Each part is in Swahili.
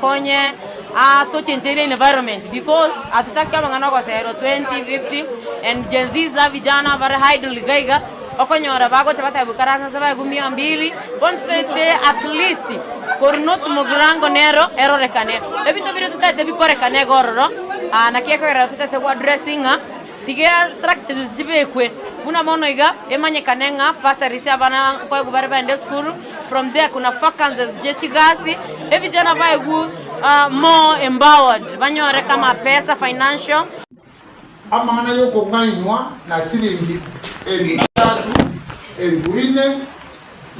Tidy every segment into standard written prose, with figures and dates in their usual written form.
bakonye to change the environment, because atutaki mangana kwa 2050 and Gen Z za vijana very idle gaiga okonyora bago tabata bukarasa saba 200 ponte at least kornot mogrango nero erorekane ebito biro tutate bikorekane gororo na kieko era tutate kwa dressing tiga structure zibekwe kuna mono iga emanye kanenga pasarisi abana kwa kubareba ende school. From there kuna vacancies jechigasi vijana baegu more empowered banyore kama pesa financial amana yoko nganywa na silingi elbuine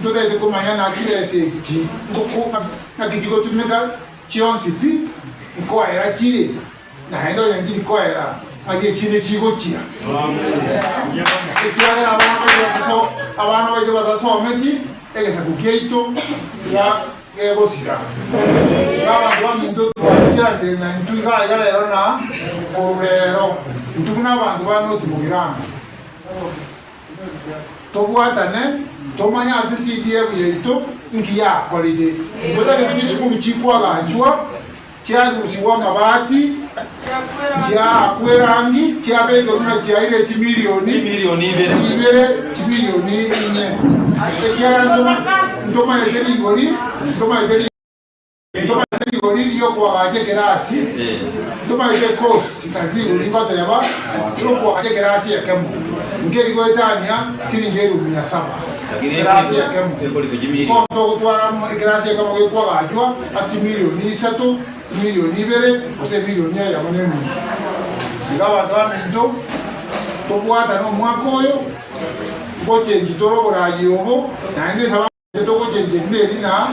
ndoda ite komanya na kirese ji ngoko na kijiko tumeka chionsipi ko era chire na hendo yanji ko era aje chine chigo chia ekiaga abana baje bataso meti egesa kukeito ya ebosira baba wamindo twatira tena ntuga yala yarona orero ntuguna abantu bano tumugirana tobwatane tomanya asisi yaito ngiya holiday ngotake tujisumu chikwa ganjwa cyarusiwa mabati cya kwerangi cyabego na cyaire timilioni ibere timilioni ine ekyara ndoma yedeli goli yo kwa baje gerasi ndoma yede cost kadiri ngota yaba yo kwa baje gerasi yakemu ngeri go etania siringeru 700 gerasi yakemu kondo kutwara gerasi yakemu kwa bajwa asti milioni 3 milioni ibere ose milioni ya maneno ngawa gavamento tobwata no mwakoyo boche ngitoro boraji obo nande saba toko chenje nderi na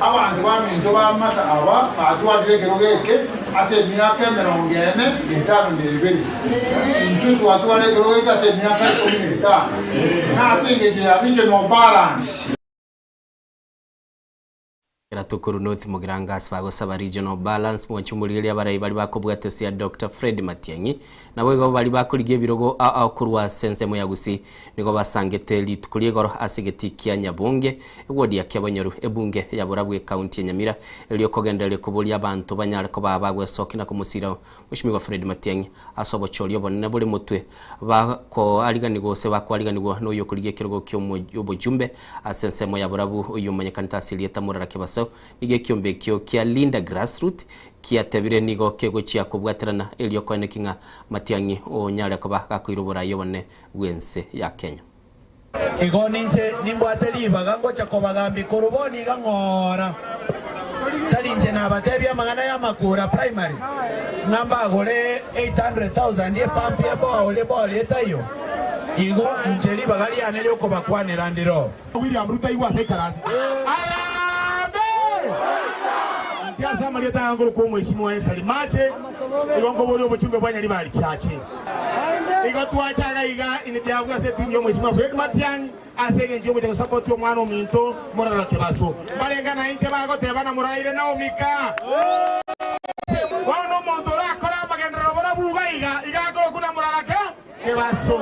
abantu bamento bamasa aba batwadire kerogeke ase myaka 50 ndebere ntu twatwale kerogeke ase myaka 15 na asenge ya regional balance Tukuru North Mugirangas bagosaba regional balance mwachumuliria barayi bali bakobwatesia Dr. Fred Matiangi nabo bali bakurigie birogo akurwa sensemo yagusi nigo basangete litukulie goro asigeti kya Nyabunge wodi ya Kyabanyoru ebunge ya Burabwe county ya Nyamira eliyo kogendele kubulia abantu banyale ko babagwe sokina kumusira mushimigwa Fred Matiangi asobo cholyo bonne buli mutwe bako aliganigo se bako aliganigo no yokuligie kirogo kyo yobojumbe asensemo ya Burabu uyu manyakanita asilieta murara kebasa nige kiombe kyo kia Linda Grassroot kia tebire nigo kego chia kubwaterana eliyo kwene kinga Matiangi o nyale ko bakakwirubura yobone wense ya Kenya igo ninche nimbwateli bagango chakobagambi koruboni gangora talinche na batebya magana ya makura primary namba gore 800,000 ye pampi ebo ole bole tayo igo ncheli bagali anele ko bakwanira ndiro William Ruto igwa sekarasi Tiasa Marieta yangu kwa mheshimiwa Ensali Mache igongo boli obuchumbe bwanya libali chache igo twachaga iga inibyavuga se tinyo mheshimiwa Fred Matiangi asege nje mu support omwana ominto morara kebaso balengana inche bago tebana muraire na omika wano mondora kora magendero bora buga iga ko kuna morara kebaso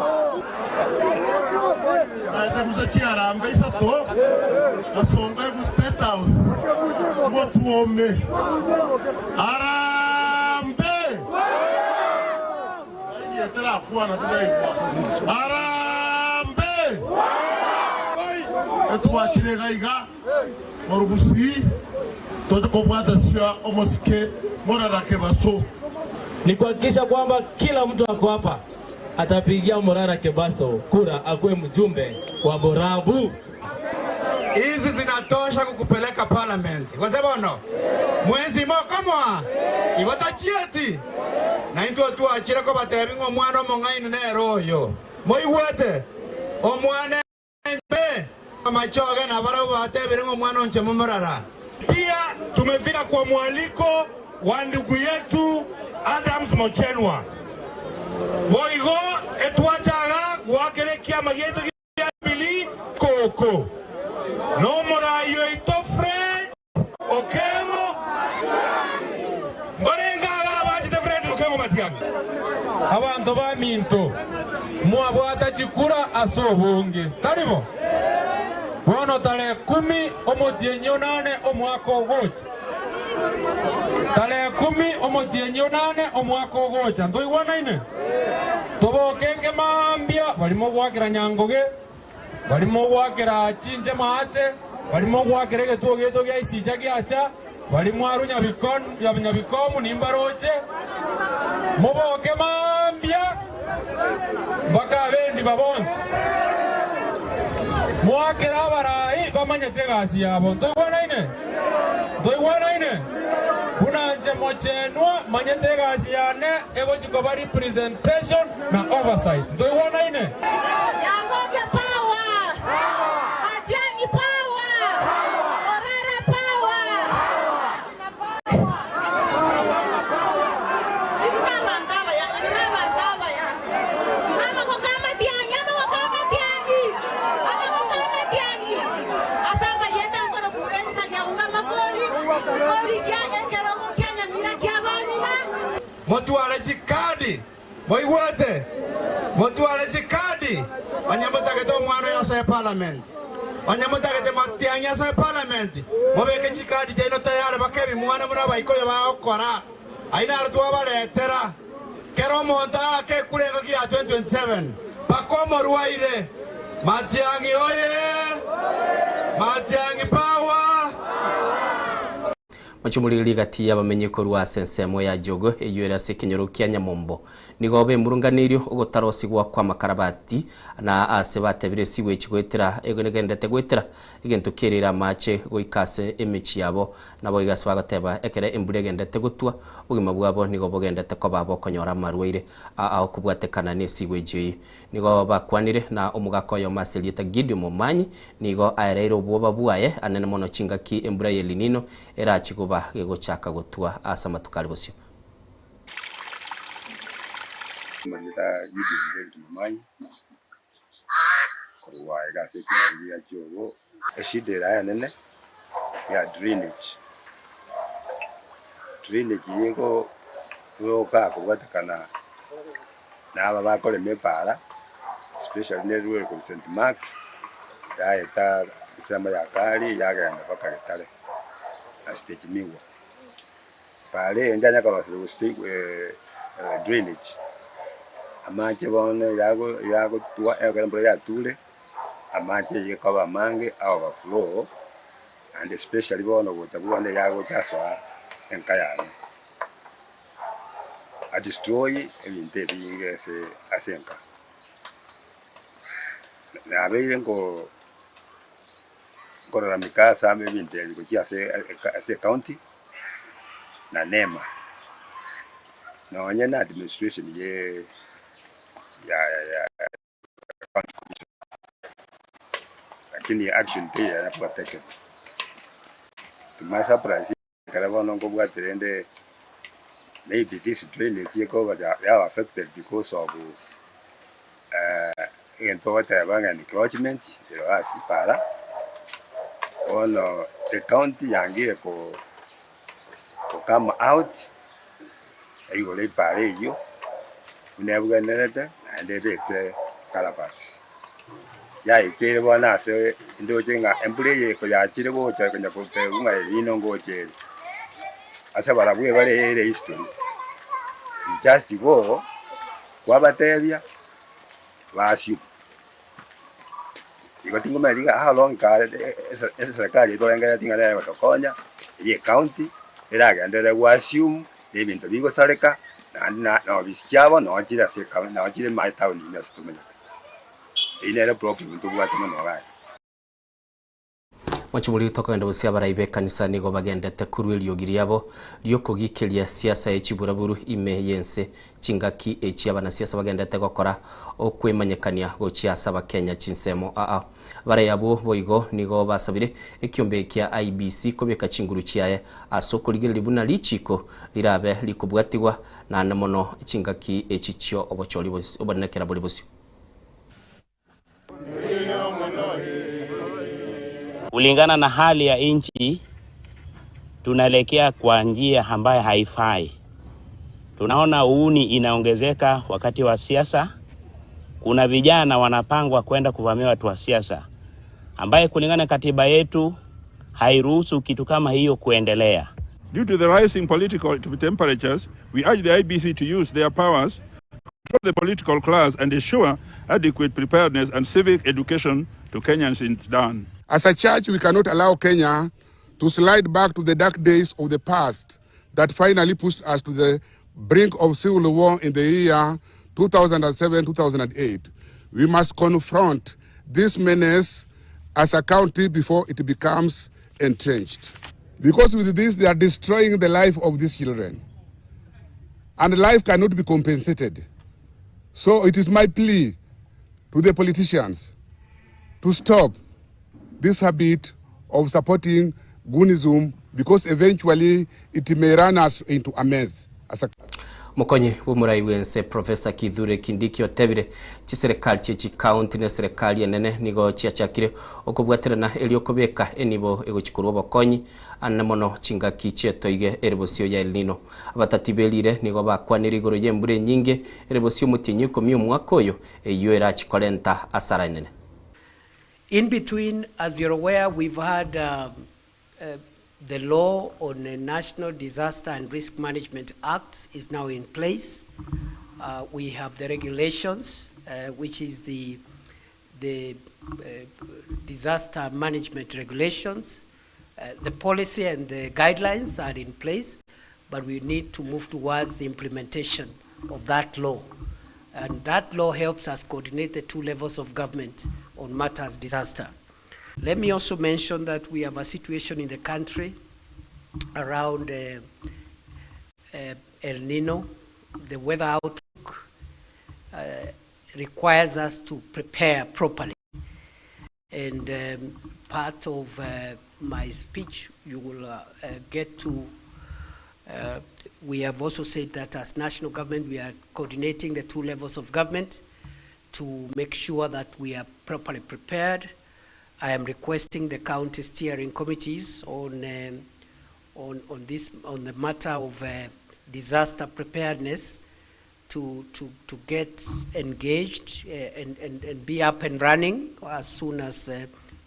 ata muzachiara mbesa to asonga ku state house Motuome Arambe Yetera kuwa na tudai Arambe Etuwa kirega iga Morubusi Toto kubwata siya omoske Morara Kebaso ni kuhakikisha kwamba kila mtu ako hapa atapigia Morara Kebaso kura akuwe mjumbe wa Borabu. Hizi zinatosha kukupeleka parliament. Kwa sababu mwezi mokamwa ibatachieti na into tu achira ko batebingo mwana mongaine na royo moiwete omwana mbe amachoga na bara batebingo mwana onche momorara. Pia tumefika kwa mwaliko wa ndugu yetu Adams Mochenwa Moigo etwachaga wakerekia mageto ya bili koko no mora yaito Fred okemo Morenga abajite Fred okemo Matiangi abantu baminto mwabwata chikura asobunge tarimo wono tale 10 omutienyo 8 omwaka ogochi 10 omotienyi 8 omwaka ogocha ntoigwana ine tobokenge mambia barimo gwakira nyangoge barimo gwakira chinje maate barimo gwakira egetuo gito gya isija gyacha barimo arunya bikomu nimbaroche moboke mambia baka bendi babonsi mwakira abarai bamanyete gasi yabo ntoigwana ine kunanje mochenwa manyete gasi yane ego chikoba representation na oversight ntoigwana ine Yangoge power Atiani power Orara power Motuale chikadi moigwete motuale chikadi anyamutagete omwana yasa parliament anyamutagete matianya yasa parliament mobeke chikadi jeno tayari bakebi mwana muna baikoye baokora aina artua baletera kero monta ke kulenga kia 2027 bakomo ruaire Matiangi oye Matiangi power Machumulili gati y'abamenyeko rwa sensemo ya jogo eyuera sekenyoro kya Nyamombo nigo be murunganirio ugotarosigwa kwa makarabati na ase batebire siwe kigwetera egonegendete gwetera egento kerera mache goikase emechi yabo nabo igase bagateba ekere emburegendete gutwa ugima bwabo nigo bogendete ko babo konyora marweire aho kubwatekana nesiwe je nigo bakwanire na omugako yo maselieta Gideon Momanyi nigo aereiro bwoba bwaye anene mono chingaki embura yelinino era chikuba gegochaka gutwa asa matukali bosyo Gideon Momanyi kwa igase kiria jogo eshidera ya nene ya drainage yego yoka kubatakana naba bakole mepara especially ne ruwe ku St Mark yaita isama ya kali yagenda bakagitale na stage miwa pale njanya kwa basuru stick drainage amanje bone yago tuwa egamba ya tule amanje yekaba mange our flow and especially bone gotabone yago taswa enkayane a destroy ebinte binge se asenka na abeire ngo korora mikasa ame ebinte biko ase county na nema na wanyana administration ye ya lakini action pia ya protect tumasa price karabano ngo bwaterende maybe this drainage they are affected because of encroachment para on the county yangie ko come out ayole pare yo never generated and they take calabats ya ikere bwana se ndojenga employee ko ya chire bo cha kanya ko pe unga ino ngoje asa barabwe bare history just go kwa bateria basio iko tingo mediga how long ka esa serikali to ngara tinga leo tokonya ye county era ngende wa assume ebintu bigo saleka na bisichabo no chira se ka na chire mai town ni nastumenya ine era problem to bwate no gai Machumuli tokenda busia baraibe kanisa nigo bagendete kurwelio giriabo lyokogikelia siasa echiburaburu ime yense chingaki echiabana siasa bagendete gokora okwemanyekania gochiasa bakenya chinsemo barayabo boigo nigo basabire ekiombe kia IBC kobeka chinguru chiaye asokoligere libuna lichiko lirabe likubwatigwa na namono chingaki echichio obocholi obonekera boli bosio kulingana na hali ya nchi tunaelekea kwa njia ambayo haifai. Tunaona uuni inaongezeka wakati wa siasa. Kuna vijana wanapangwa kwenda kuvamia watu wa siasa ambaye kulingana na katiba yetu hairuhusu kitu kama hiyo kuendelea. Due to the rising political temperatures, we urge the IBC to use their powers to control the political class and ensure adequate preparedness and civic education to Kenyans in turn. As a church, we cannot allow Kenya to slide back to the dark days of the past that finally pushed us to the brink of civil war in the year 2007-2008. We must confront this menace as a country before it becomes entrenched. Because with this, they are destroying the life of these children. And life cannot be compensated. So it is my plea to the politicians to stop this habit of supporting Gunism, because eventually it may run us into a mess. Mukonyi bw'umurai bw'ense Professor Kithure Kindiki otebire chi serikali chi county ne serikali enene nigo chiachakire okubwaterana eliokobeka enibo egochikurwa bokonyi anamono chingaki chietoige erebosio ya El Nino abatatibelire nigo bakwanira igoro yembure nyinge erebosio mutinyi komyo mwakoyo eyo chikolenta asara enene. In between, as you're aware, we've had the law on the National Disaster and Risk Management Act is now in place. We have the regulations, which is the disaster management regulations. The policy and the guidelines are in place, but we need to move towards the implementation of that law. And that law helps us coordinate the two levels of government on matters disaster. Let me also mention that we have a situation in the country around El Nino. The weather outlook requires us to prepare properly. And part of my speech, you will get to, we have also said that as national government, we are coordinating the two levels of government to make sure that we are properly prepared. I am requesting the county steering committees on the matter of disaster preparedness to get engaged and be up and running as soon as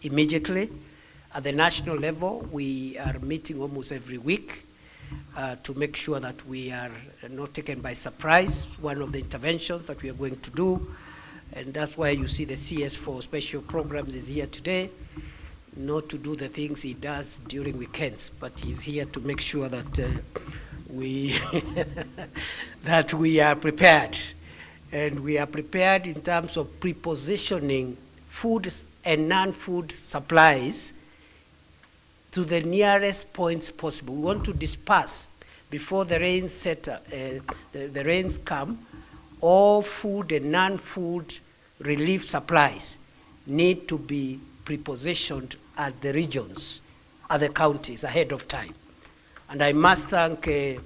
immediately. At the national level, we are meeting almost every week to make sure that we are not taken by surprise. One of the interventions that we are going to do, and that's why you see the CS for special programs is here today, not to do the things he does during weekends, but he's here to make sure that we that we are prepared. And we are prepared in terms of prepositioning food and non-food supplies to the nearest points possible. We want to disperse before the rains the rains come. All food and non-food relief supplies need to be prepositioned at the regions, at the counties ahead of time. And I must thank the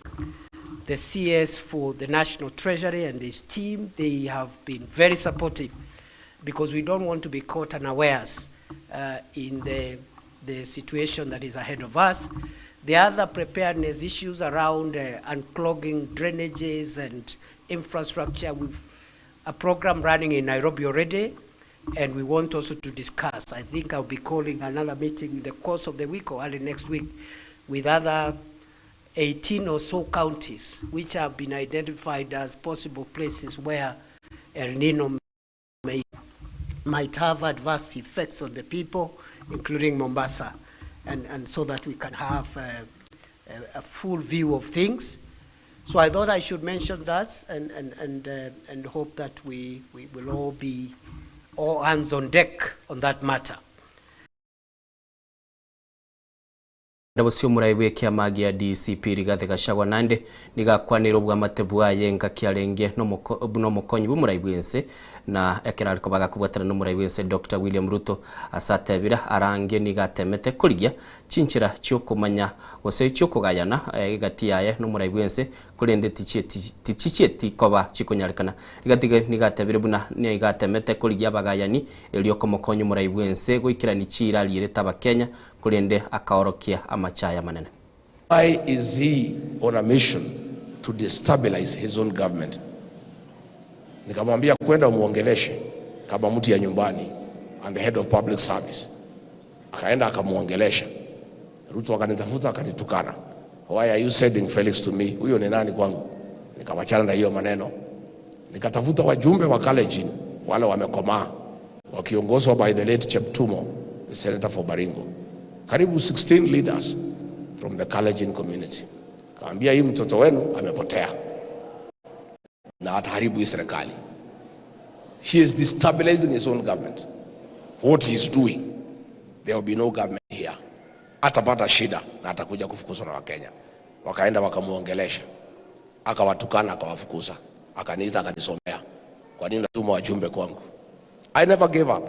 CS for the National Treasury and his team. They have been very supportive because we don't want to be caught unawares in the situation that is ahead of us. The other preparedness issues around unclogging drainages and infrastructure, we've a program running in Nairobi already, and we want also to discuss. I think I'll be calling another meeting in the course of the week or early next week with other 18 or so counties which have been identified as possible places where El Nino might have adverse effects on the people, including Mombasa, and so that we can have a full view of things. So I thought I should mention that and hope that we will all be all hands on deck on that matter. Ndabosio muraiwe kia magi ya DCP Rigathi Gachagua nande nigakwanira bwa matebu ayenga kiarenge no mukonyi bw'umuraiwe ense na ekera ariko bagakubwatana no muraiwe ense Dr. William Ruto asatebira arange nigatemete kurigia cinchira cyo kumanya gose cyo kugayana igati yaye no muraiwe ense kurende tichieti koba chikonyarikana igatige nigatebire buna nigatemete kurigia bagayani elio komokonyi muraiwe ense goikirani chira lireta bakenya kurende akaorokia amachaya manene. Why is he on a mission to destabilize his own government? Nikamwambia kwenda muongeleshe kama mtu ya nyumbani and the head of public service. Akaenda akamuongelesha. Ruto akanitafuta akanitukana. why are you sending Felix to me? Huyo ni nani kwangu? Nikawachana na hiyo maneno. Nikatafuta wajumbe wa college wale wamekomaa wakiongozwa by the late Cheptumo, the senator for Baringo. Karibu 16 leaders from the college community. Kaambia hii mtoto wenu amepotea na ataharibu hii serikali. He is destabilizing his own government. What he is doing, there will be no government here. Atapata shida na atakuja kufukuzwa na Wakenya. Wakaenda wakamuongelesha, akawatukana, akawafukuza, akaniita, akanisomea, kwa nini natuma wajumbe kwangu? I never gave up.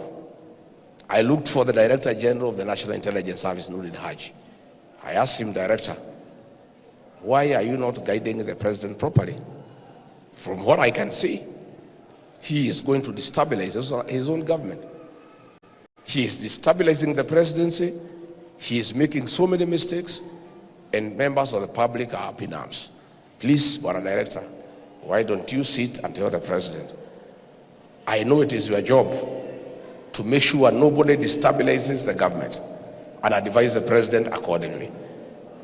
I looked for the Director General of the National Intelligence Service, Nurin Haji. I asked him, Director, why are you not guiding the president properly? From what I can see, he is going to destabilize his own government. He is destabilizing the presidency. He is making so many mistakes, and members of the public are up in arms. Please, Bwana Director, why don't you sit and tell the president? I know it is your job to make sure nobody destabilizes the government and advise the president accordingly.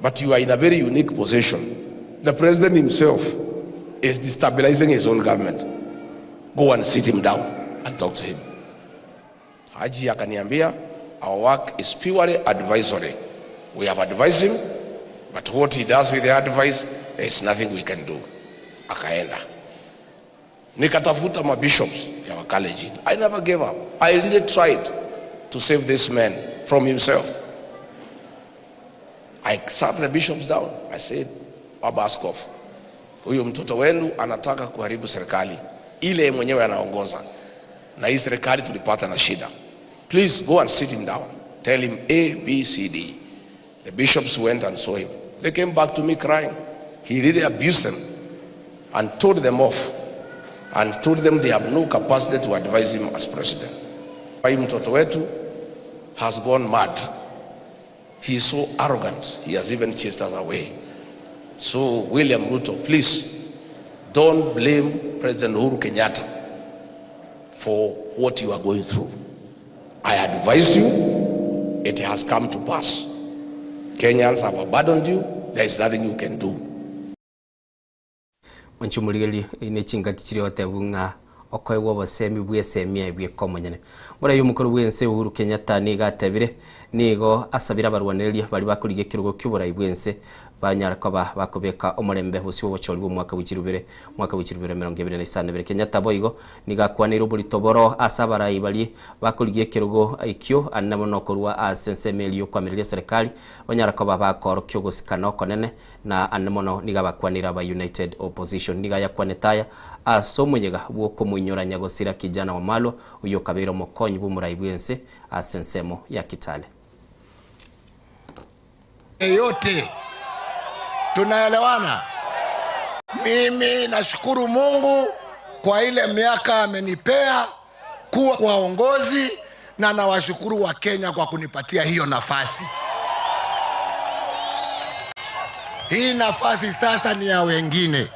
But you are in a very unique position. The president himself is destabilizing his own government. Go and sit him down and talk to him. Haji akaniambia, our work is purely advisory. We have advised him, but what he does with the advice, there is nothing we can do. Akaenda. Nikatafuta bishops ya wa college. I never gave up. I really tried to save this man from himself. I sat the bishops down. I said, Baba Askofu, huyu mtoto wenu anataka kuharibu serikali ile mwenyewe anaongoza, na hii serikali tulipata na shida. Please go and sit him down. Tell him A, B, C, D. The bishops went and saw him. They came back to me crying. He really abused them and told them off and told them they have no capacity to advise him as president. Mtoto wetu has gone mad. He is so arrogant. He has even chased us away. So William Ruto, please don't blame President Uhuru Kenyatta for what you are going through. I advised you, it has come to pass. Kenyans have abandoned you, there is nothing you can do. Omwanchwa ine chingatitiri watebunga okoegwa basemi bw'esemi ebwe komonyene. Mura y'umukuru w'ense Uhuru Kenyatta ni gatebire nigo asabira barwaneria bali bakuriye kirugo cy'uburayi bw'ense banyaraka bakobeka omurembe busi w'obocori bw'umwaka w'ikirubere 2025 Kenyatta boigo nigakwanira oburitoboro asabarayi bali bakuriye kirugo ikyo annamono korwa asensemelio kwamiria serikali banyaraka bakoro kyo gusikana konene na annamono nigabakwanira ba United Opposition nigayakwanetaya asomuyega bwoko munyoranya gosira kijana wa malo uyo kabiro mokonyi bw'umurayi bw'ense asensemo ya Kitale. Yote tunaelewana. Mimi nashukuru Mungu kwa ile miaka amenipea kuwa kwa uongozi, na nawashukuru wa Kenya kwa kunipatia hiyo nafasi. Hii nafasi sasa ni ya wengine,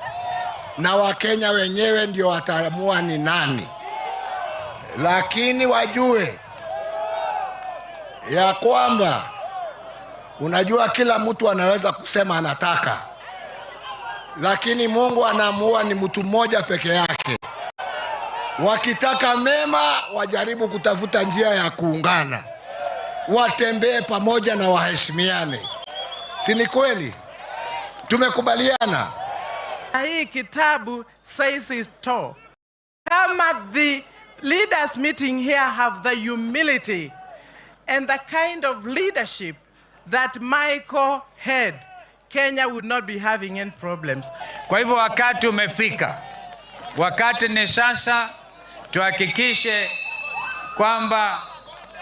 na Wakenya wenyewe ndio wataamua ni nani. Lakini wajue ya kwamba unajua kila mtu anaweza kusema anataka, lakini Mungu anaamua ni mtu mmoja peke yake. Wakitaka mema wajaribu kutafuta njia ya kuungana, watembee pamoja na waheshimiane. Si ni kweli? Tumekubaliana. Hii kitabu says it all. Kama the leaders meeting here have the humility and the kind of leadership that Michael had, Kenya would not be having any problems. Kwa hivyo wakati umefika, wakati ni sasa tuhakikishe kwamba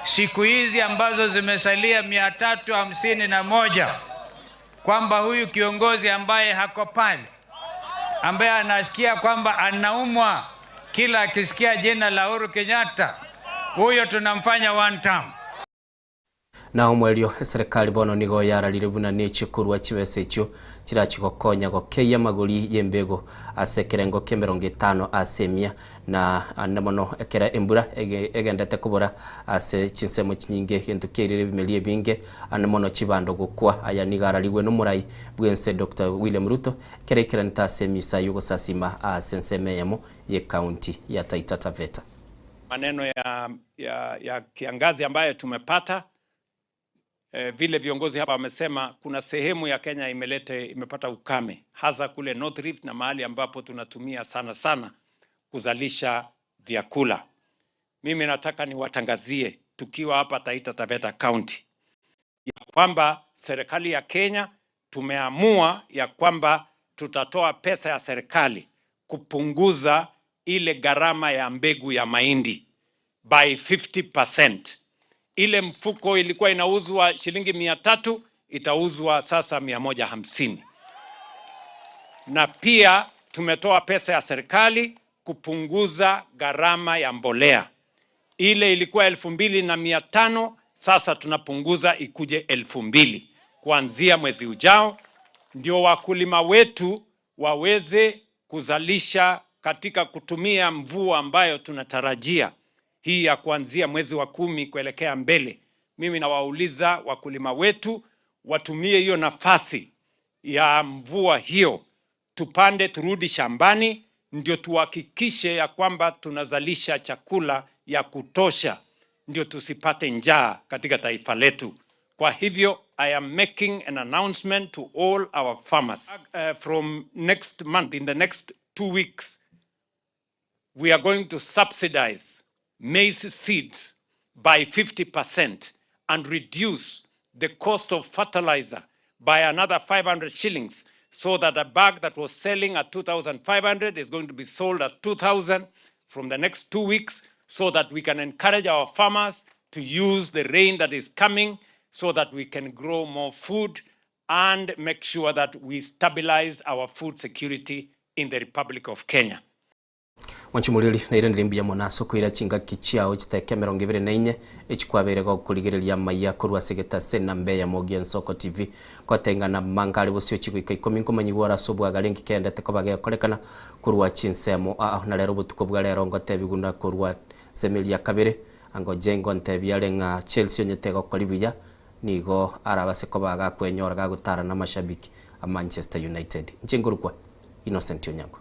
siku hizi ambazo zimesalia 351 kwamba huyu kiongozi ambaye hako pale, ambaye anasikia kwamba anaumwa kila akisikia jina la Uhuru Kenyatta, huyo tunamfanya one term. na omwerio serikali bono nigo yararire buna neche kurwa chibese icho kirachikokonya gokeya maguri yembego asekerengo kemerongo 5 asemia na namono ekera embura egendete kubura ase chinsemo chinyinge gento kerire bimelie binge anamono chibando gukwa aya nigarariwe n'umurai bw'ense Dr. William Ruto kerekera ntasemisa yugo sasima asenseme yamo ye county ya Taita Taveta. Maneno ya kiangazi ambayo tumepata vile viongozi hapa wamesema kuna sehemu ya Kenya imepata ukame hasa kule North Rift na mahali ambapo tunatumia sana kuzalisha vyakula. Mimi nataka niwatangazie tukiwa hapa Taita Taveta County ya kwamba serikali ya Kenya tumeamua ya kwamba tutatoa pesa ya serikali kupunguza ile gharama ya mbegu ya mahindi by 50%. Ile mfuko ilikuwa inauzwa shilingi 300 itauzwa sasa 150. Na pia tumetoa pesa ya serikali kupunguza gharama ya mbolea. Ile ilikuwa 2,500 sasa tunapunguza ikuje 2,000 kuanzia mwezi ujao, ndio wakulima wetu waweze kuzalisha katika kutumia mvua ambayo tunatarajia hii ya kuanzia mwezi wa 10 kuelekea mbele. Mimi nawauliza wakulima wetu watumie hiyo nafasi ya mvua hiyo, tupande turudi shambani, ndio tuhakikishe ya kwamba tunazalisha chakula ya kutosha, ndio tusipate njaa katika taifa letu. Kwa hivyo I am making an announcement to all our farmers from next month, in the next 2 weeks, we are going to subsidize maize seeds by 50% and reduce the cost of fertilizer by another 500 shillings, so that a bag that was selling at 2,500 is going to be sold at 2,000 from the next 2 weeks, so that we can encourage our farmers to use the rain that is coming, so that we can grow more food and make sure that we stabilize our food security in the Republic of Kenya. Wanchumulili na irendiri mbia monaso kuira chinga kichiao chiteke 24 echikwabere go kurigereria Amayia kurwa segeta sena mbeya bw'Ensoko TV kwatenga na mangari bosio chikuika 10 komanyibora sobwa galengi kendete kobage kolekana kurwa chinsemo na lero butuko bwa lero ngote biguna kurwa semelia kabere ango jengo ntebia lenga Chelsea nyetego kolibuya nigo arabase kobaga kwenyora ga gutara na mashabiki a Manchester United njengurukwa Innocent Onyango.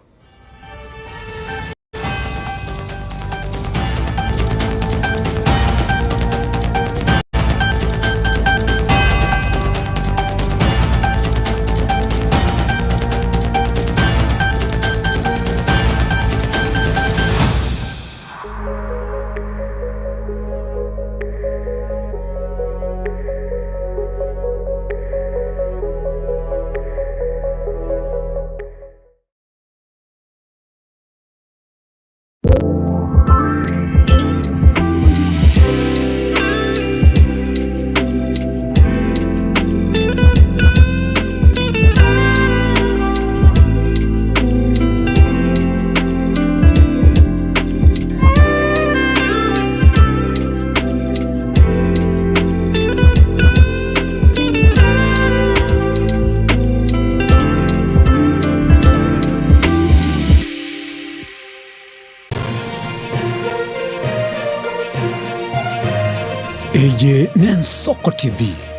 Eye bw'Ensoko TV.